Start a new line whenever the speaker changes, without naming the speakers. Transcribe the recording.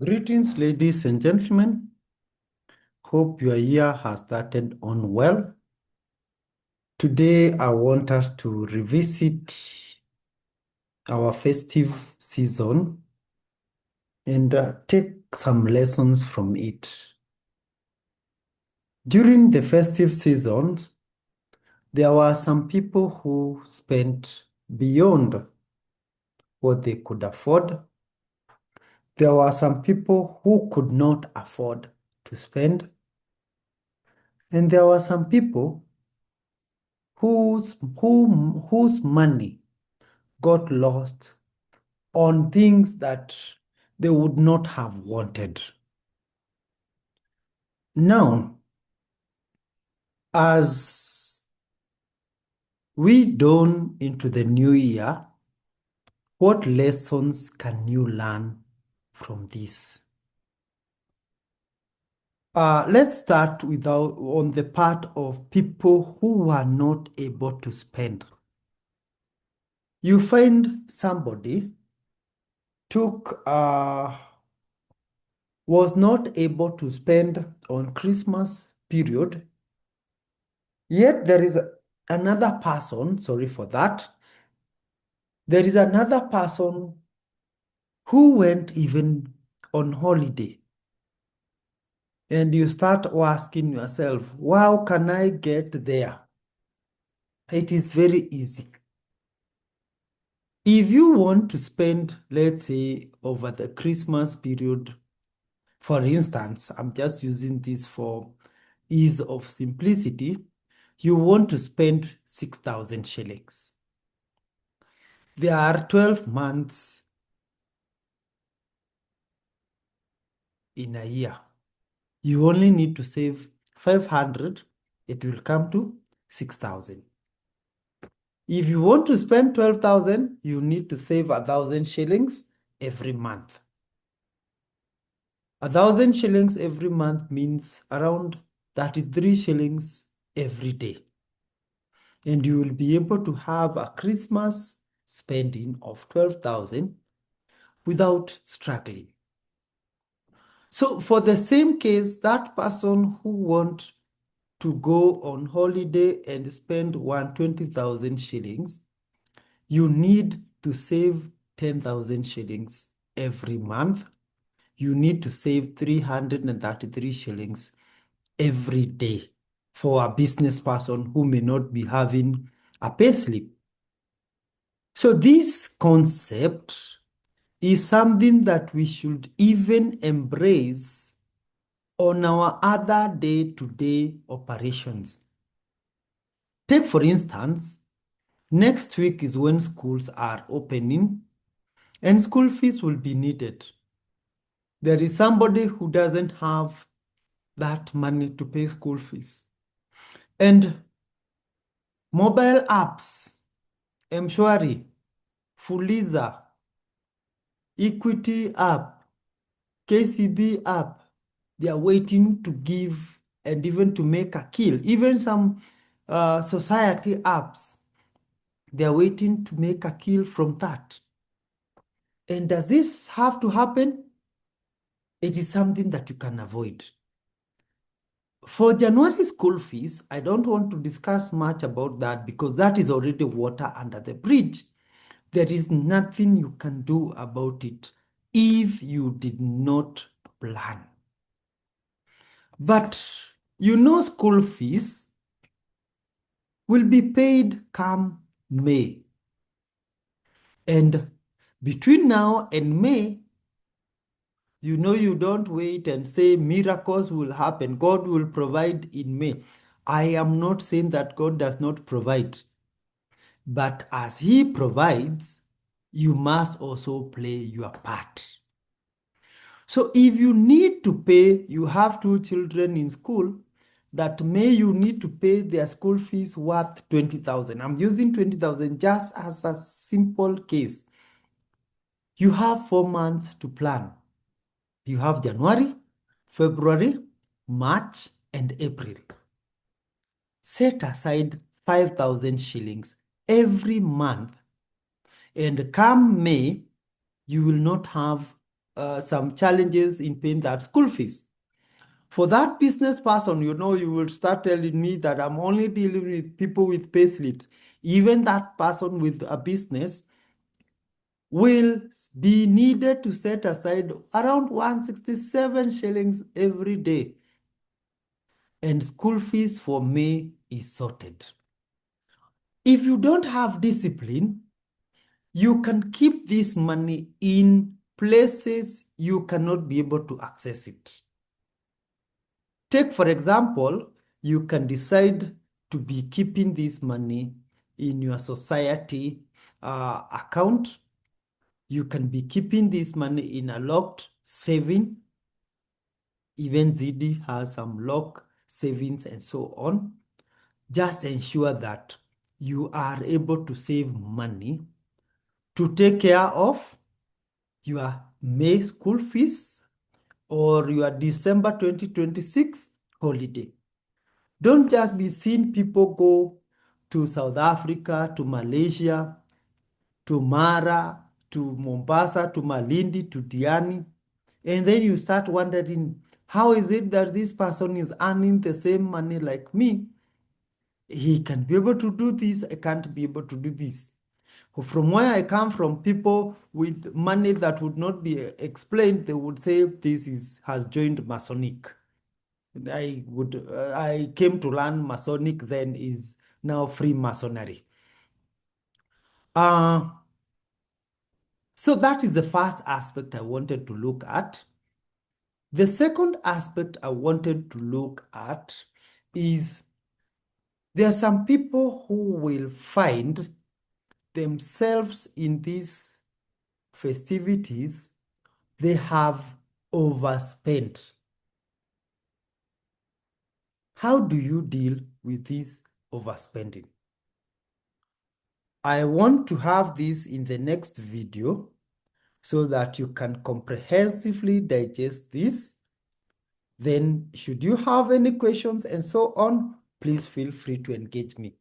Greetings, ladies and gentlemen. Hope your year has started on well. Today, I want us to revisit our festive season and take some lessons from it. During the festive seasons, there were some people who spent beyond what they could afford. There were some people who could not afford to spend. And there were some people whose money got lost on things that they would not have wanted. Now, as we dawn into the new year, what lessons can you learn from this? Let's start on the part of people who were not able to spend. You find somebody was not able to spend on Christmas period. Yet there is another person, sorry for that. There is another person who went even on holiday. And you start asking yourself, how can I get there? It is very easy. If you want to spend, let's say, over the Christmas period, for instance, I'm just using this for ease of simplicity, you want to spend 6,000 shillings. There are 12 months in a year. You only need to save 500, it will come to 6,000. If you want to spend 12,000, you need to save 1,000 shillings every month. 1,000 shillings every month means around 33 shillings every day. And you will be able to have a Christmas spending of 12,000 without struggling. So for the same case, that person who wants to go on holiday and spend 120,000 shillings, you need to save 10,000 shillings every month. You need to save 333 shillings every day for a business person who may not be having a payslip. So this concept is something that we should even embrace on our other day-to-day operations. Take, for instance, next week is when schools are opening and school fees will be needed. There is somebody who doesn't have that money to pay school fees. And mobile apps, Mshwari, Fuliza, Equity app, KCB app, they are waiting to give and even to make a kill. Even some society apps, they are waiting to make a kill from that. And does this have to happen? It is something that you can avoid. For January school fees, I don't want to discuss much about that because that is already water under the bridge. There is nothing you can do about it if you did not plan. But school fees will be paid come May. And between now and May, you don't wait and say miracles will happen. God will provide in May. I am not saying that God does not provide. But as He provides, you must also play your part. So if you need to pay, you have two children in school, that May you need to pay their school fees worth 20,000. I'm using 20,000 just as a simple case. You have 4 months to plan. You have January, February, March, and April. Set aside 5,000 shillings every month, and come May, you will not have some challenges in paying that school fees. For that business person, you will start telling me that I'm only dealing with people with pay slips. Even that person with a business will be needed to set aside around 167 shillings every day. And school fees for May is sorted. If you don't have discipline, you can keep this money in places you cannot be able to access it. Take, for example, you can decide to be keeping this money in your society account. You can be keeping this money in a locked saving. Even ZD has some locked savings and so on. Just ensure that you are able to save money to take care of your May school fees or your December 2026 holiday. Don't just be seeing people go to South Africa, to Malaysia, to Mara, to Mombasa, to Malindi, to Diani, and then you start wondering, how is it that this person is earning the same money like me? He can be able to do this, I can't be able to do this. From where I come from, people with money that would not be explained, they would say this has joined Masonic. I came to learn Masonic then is now Freemasonry. Uh, so that is the first aspect I wanted to look at. The second aspect I wanted to look at is there are some people who will find themselves in these festivities, they have overspent. How do you deal with this overspending? I want to have this in the next video so that you can comprehensively digest this. Then, should you have any questions and so on, please feel free to engage me.